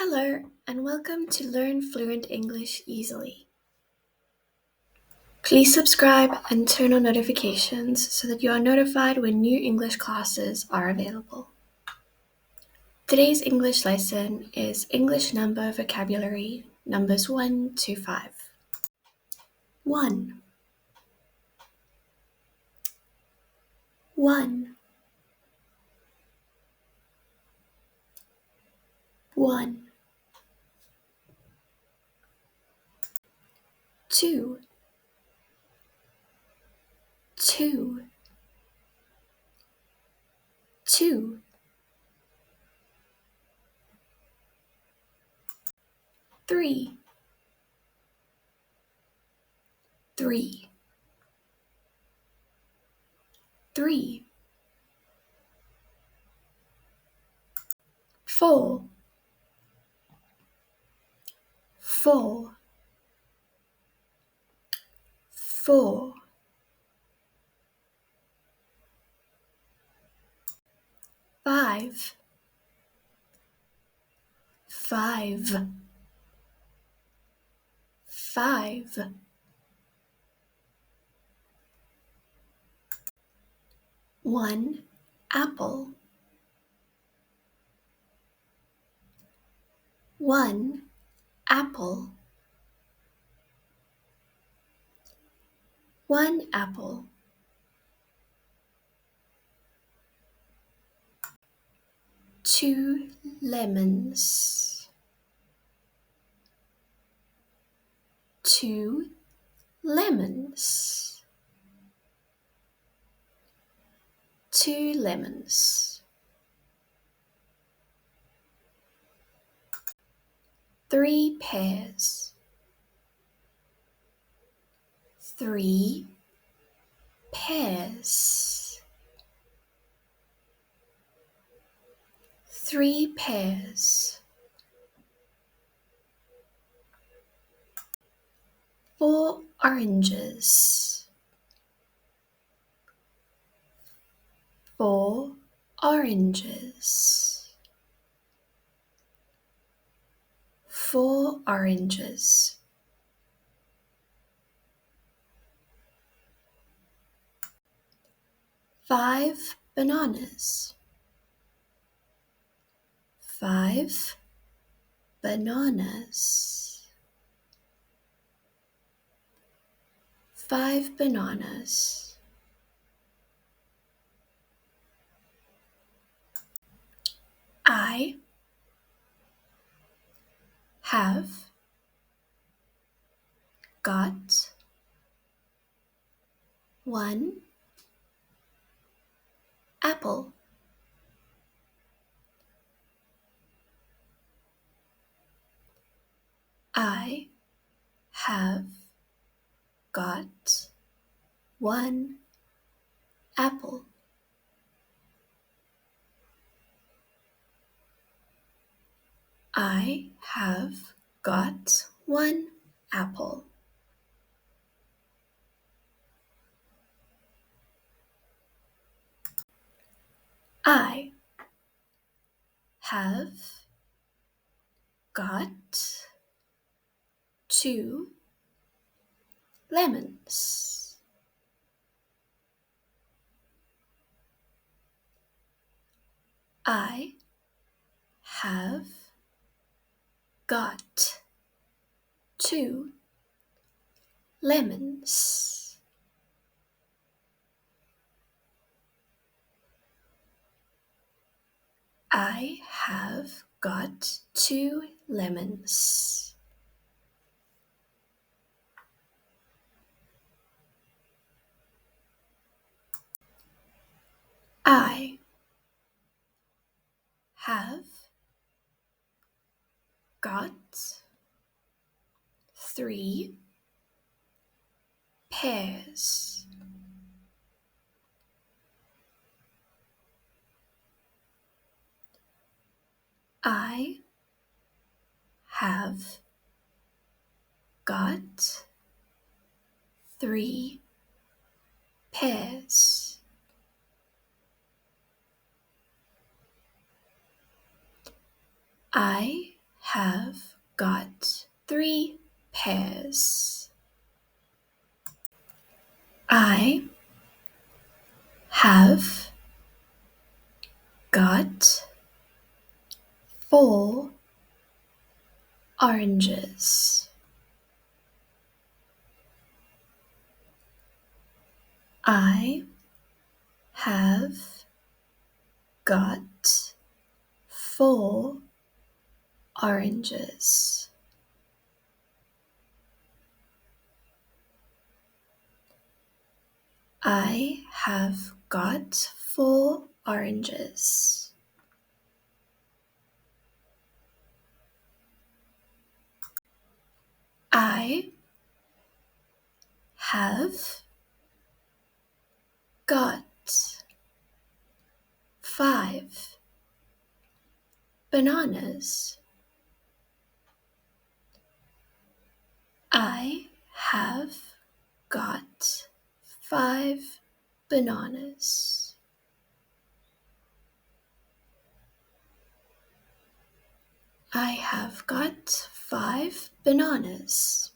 Hello, and welcome to Learn Fluent English Easily. Please subscribe and turn on notifications so that you are notified when new English classes are available. Today's English lesson is English number vocabulary, numbers 1 to 5. 1. 1. 1. 2. 2. 2. 3. 3. 3. 4. 4. 4. 5. 5. 5. 1 apple. 1 apple. 1 apple. 2 lemons. 2 lemons. 2 lemons. 3 pears. 3 pears. 3 pears. 4 oranges. 4 oranges. 4 oranges. 5 bananas. 5 bananas. 5 bananas. I have got 1 apple. I have got 1 apple. I have got 1 apple. I have got 2 lemons. I have got 2 lemons. I have got 2 lemons. I have got 3 pears. I have got 3 pears. I have got 3 pairs. I have got 4 oranges. I have got 4 oranges. I have got 4 oranges. I have got 5 bananas. I have got 5 bananas. I have got 5 bananas.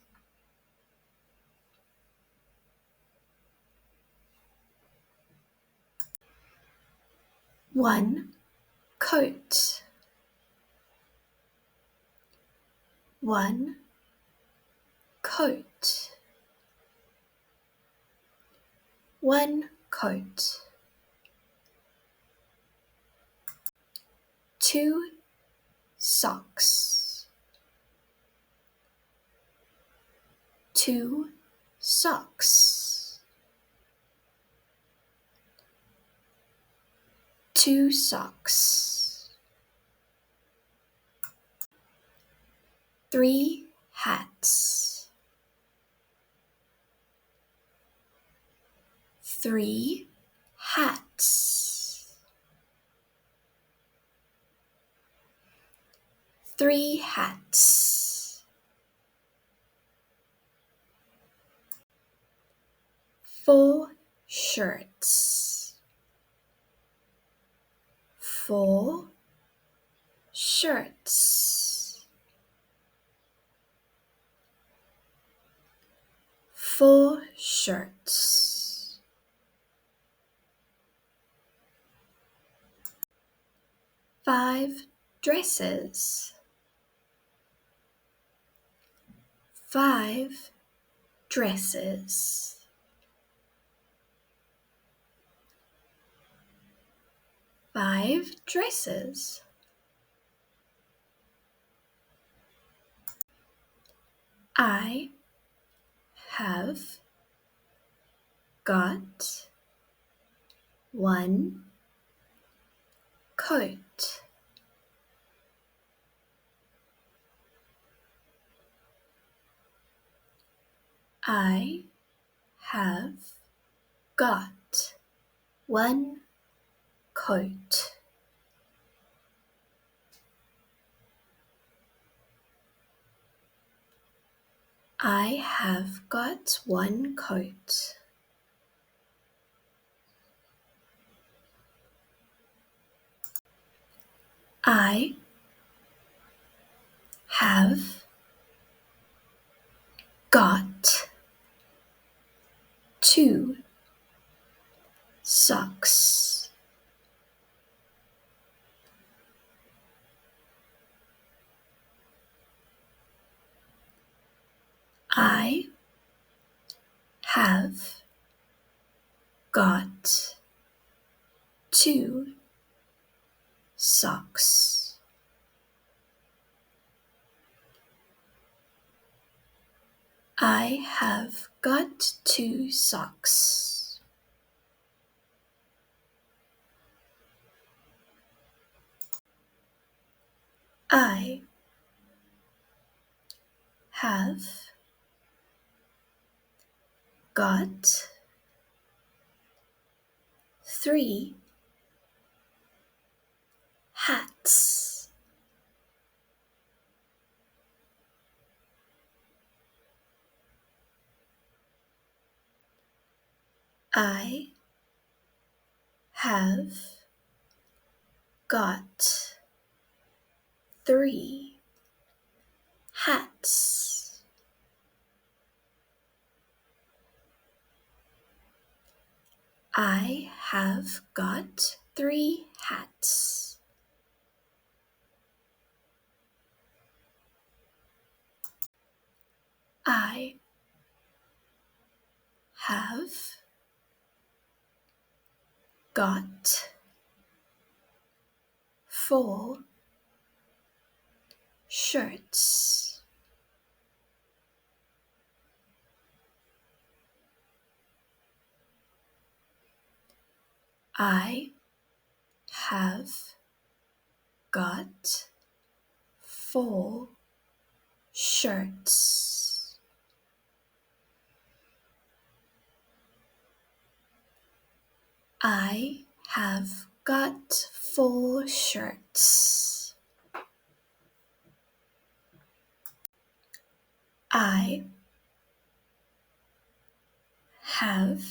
One coat. One coat. One coat. 2 socks. 2 socks. 2 socks. 3 hats. 3 hats. 3 hats. 4 shirts. 4 shirts. 4 shirts. 5 dresses. 5 dresses. 5 dresses. I have got 1 coat. I have got 1 coat. I have got 1 coat. I have got 2 socks. I have got 2 socks. I have got 2 socks. I have got 3 hats. I have got 3 hats. I have got 3 hats. I have got 4 shirts. I have got 4 shirts. I have got 4 shirts. I have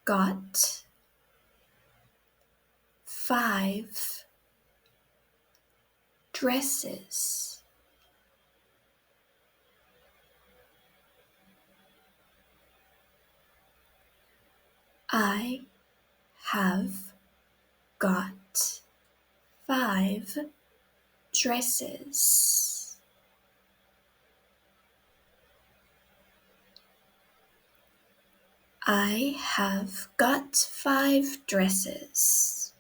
got 5 dresses. I have got 5 dresses. I have got 5 dresses.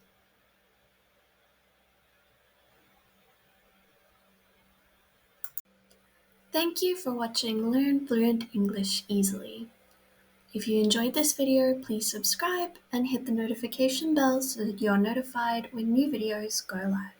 Thank you for watching Learn Fluent English Easily. If you enjoyed this video, please subscribe and hit the notification bell so that you are notified when new videos go live.